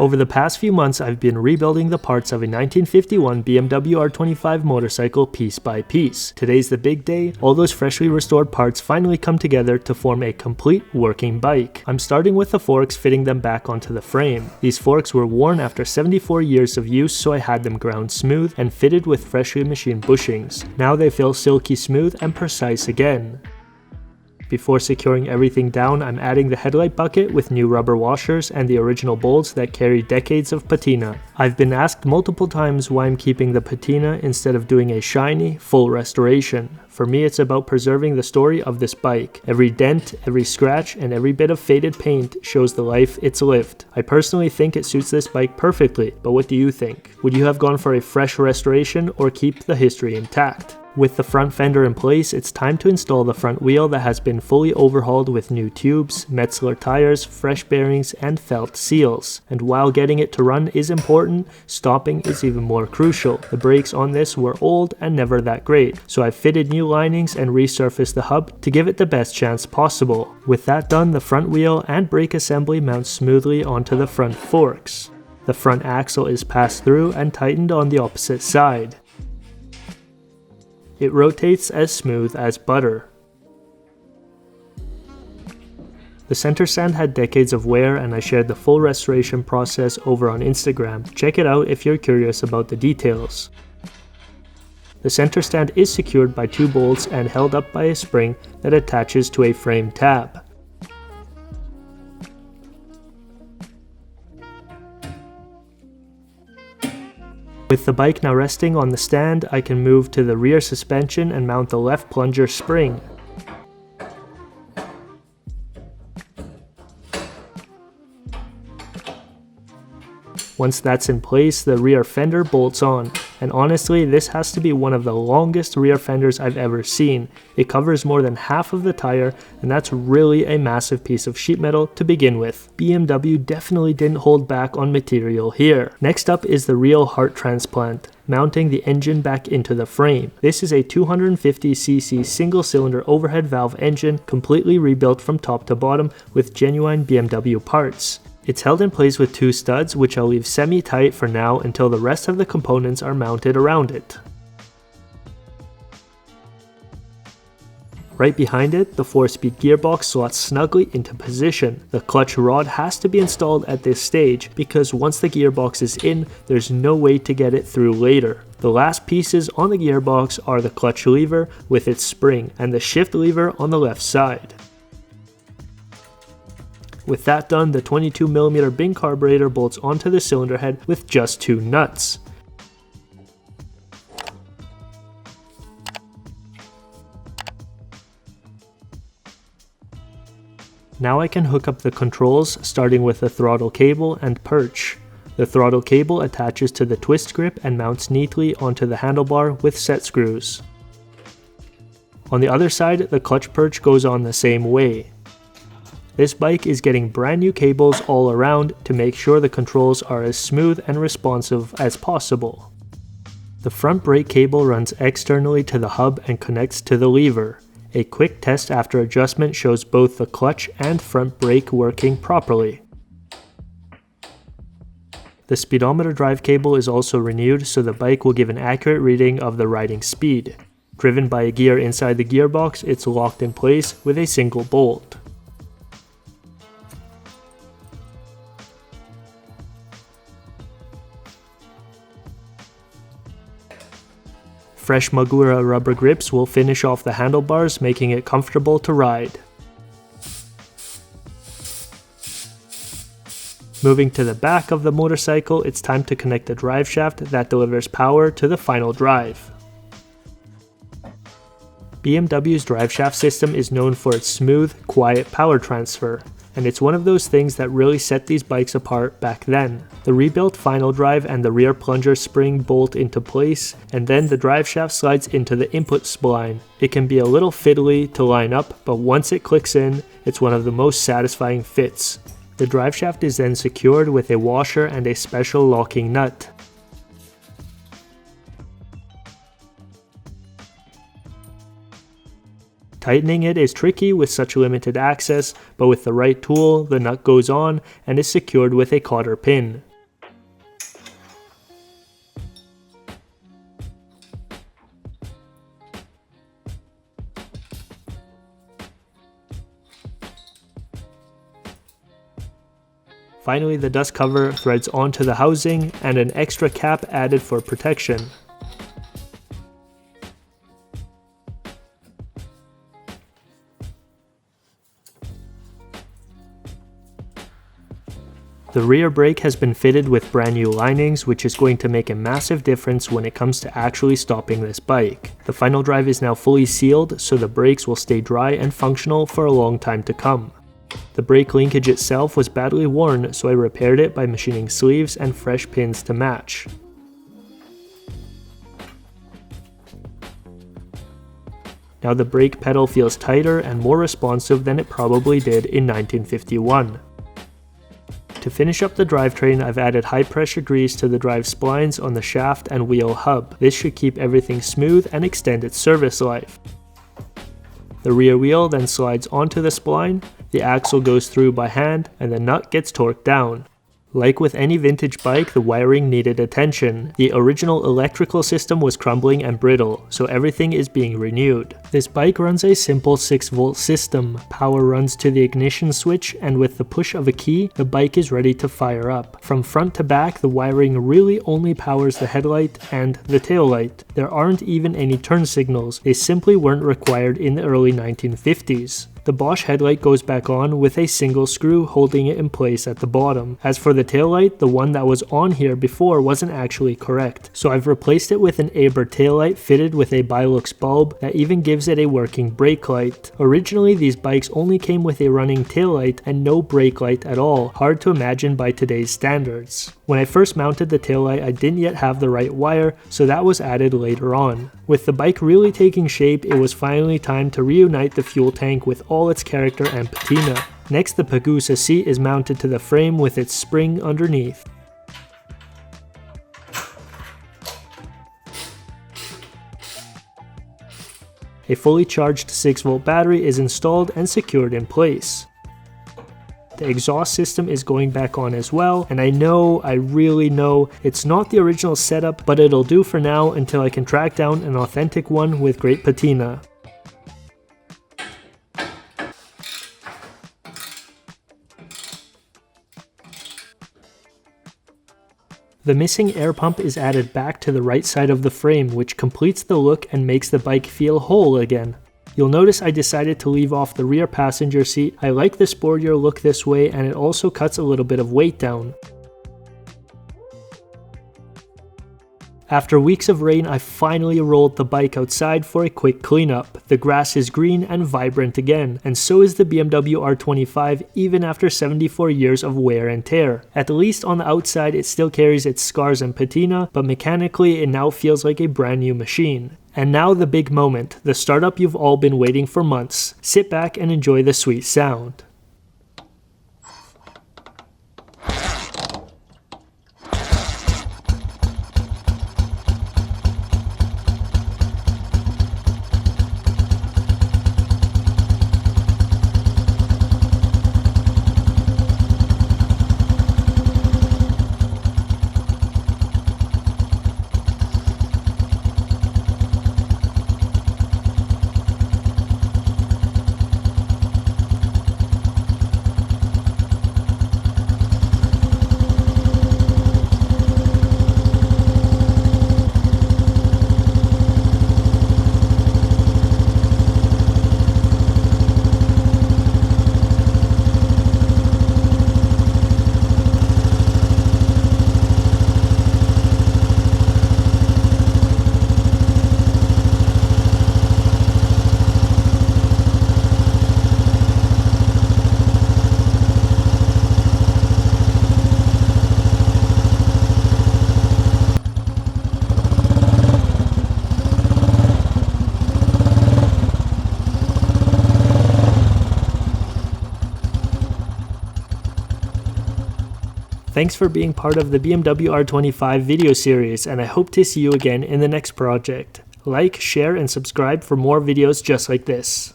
Over the past few months, I've been rebuilding the parts of a 1951 BMW R25 motorcycle piece by piece. Today's the big day. All those freshly restored parts finally come together to form a complete working bike. I'm starting with the forks, fitting them back onto the frame. These forks were worn after 74 years of use, so I had them ground smooth and fitted with freshly machined bushings. Now they feel silky smooth and precise again. Before securing everything down, I'm adding the headlight bucket with new rubber washers and the original bolts that carry decades of patina. I've been asked multiple times why I'm keeping the patina instead of doing a shiny, full restoration. For me, it's about preserving the story of this bike. Every dent, every scratch, and every bit of faded paint shows the life it's lived. I personally think it suits this bike perfectly, but what do you think? Would you have gone for a fresh restoration or keep the history intact? With the front fender in place, it's time to install the front wheel that has been fully overhauled with new tubes, Metzler tires, fresh bearings, and felt seals. And while getting it to run is important, stopping is even more crucial. The brakes on this were old and never that great, so I fitted new linings and resurfaced the hub to give it the best chance possible. With that done, the front wheel and brake assembly mount smoothly onto the front forks. The front axle is passed through and tightened on the opposite side. It rotates as smooth as butter. The center stand had decades of wear, and I shared the full restoration process over on Instagram. Check it out if you're curious about the details. The center stand is secured by 2 bolts and held up by a spring that attaches to a frame tab. With the bike now resting on the stand, I can move to the rear suspension and mount the left plunger spring. Once that's in place, the rear fender bolts on, and honestly, this has to be one of the longest rear fenders I've ever seen. It covers more than half of the tire, and that's really a massive piece of sheet metal to begin with. BMW definitely didn't hold back on material here. Next up is the real heart transplant, mounting the engine back into the frame. This is a 250cc single-cylinder overhead valve engine, completely rebuilt from top to bottom with genuine BMW parts. It's held in place with 2 studs, which I'll leave semi-tight for now until the rest of the components are mounted around it. Right behind it, the 4-speed gearbox slots snugly into position. The clutch rod has to be installed at this stage because once the gearbox is in, there's no way to get it through later. The last pieces on the gearbox are the clutch lever with its spring and the shift lever on the left side. With that done, the 22mm Bing carburetor bolts onto the cylinder head with just 2 nuts. Now I can hook up the controls, starting with the throttle cable and perch. The throttle cable attaches to the twist grip and mounts neatly onto the handlebar with set screws. On the other side, the clutch perch goes on the same way. This bike is getting brand new cables all around to make sure the controls are as smooth and responsive as possible. The front brake cable runs externally to the hub and connects to the lever. A quick test after adjustment shows both the clutch and front brake working properly. The speedometer drive cable is also renewed so the bike will give an accurate reading of the riding speed. Driven by a gear inside the gearbox, it's locked in place with a single bolt. Fresh Magura rubber grips will finish off the handlebars, making it comfortable to ride. Moving to the back of the motorcycle, it's time to connect the drive shaft that delivers power to the final drive. BMW's drive shaft system is known for its smooth, quiet power transfer, and it's one of those things that really set these bikes apart back then. The rebuilt final drive and the rear plunger spring bolt into place, and then the drive shaft slides into the input spline. It can be a little fiddly to line up, but once it clicks in, it's one of the most satisfying fits. The drive shaft is then secured with a washer and a special locking nut. Tightening it is tricky with such limited access, but with the right tool, the nut goes on and is secured with a cotter pin. Finally, the dust cover threads onto the housing and an extra cap added for protection. The rear brake has been fitted with brand new linings, which is going to make a massive difference when it comes to actually stopping this bike. The final drive is now fully sealed, so the brakes will stay dry and functional for a long time to come. The brake linkage itself was badly worn, so I repaired it by machining sleeves and fresh pins to match. Now the brake pedal feels tighter and more responsive than it probably did in 1951. To finish up the drivetrain, I've added high pressure grease to the drive splines on the shaft and wheel hub. This should keep everything smooth and extend its service life. The rear wheel then slides onto the spline, the axle goes through by hand, and the nut gets torqued down. Like with any vintage bike, the wiring needed attention. The original electrical system was crumbling and brittle, so everything is being renewed. This bike runs a simple 6-volt system. Power runs to the ignition switch, and with the push of a key, the bike is ready to fire up. From front to back, the wiring really only powers the headlight and the taillight. There aren't even any turn signals. They simply weren't required in the early 1950s. The Bosch headlight goes back on with a single screw holding it in place at the bottom. As for the taillight, the one that was on here before wasn't actually correct, so I've replaced it with an Aber taillight fitted with a Bilux bulb that even gives it a working brake light. Originally, these bikes only came with a running taillight and no brake light at all, hard to imagine by today's standards. When I first mounted the taillight, I didn't yet have the right wire, so that was added later on. With the bike really taking shape, it was finally time to reunite the fuel tank with all its character and patina. Next, the Pagusa seat is mounted to the frame with its spring underneath. A fully charged 6-volt battery is installed and secured in place. The exhaust system is going back on as well, and I really know, it's not the original setup, but it'll do for now until I can track down an authentic one with great patina. The missing air pump is added back to the right side of the frame, which completes the look and makes the bike feel whole again. You'll notice I decided to leave off the rear passenger seat. I like the sportier look this way, and it also cuts a little bit of weight down. After weeks of rain, I finally rolled the bike outside for a quick cleanup. The grass is green and vibrant again, and so is the BMW R25 even after 74 years of wear and tear. At least on the outside it still carries its scars and patina, but mechanically it now feels like a brand new machine. And now the big moment, the startup you've all been waiting for months. Sit back and enjoy the sweet sound. Thanks for being part of the BMW R25 video series, and I hope to see you again in the next project. Like, share, and subscribe for more videos just like this.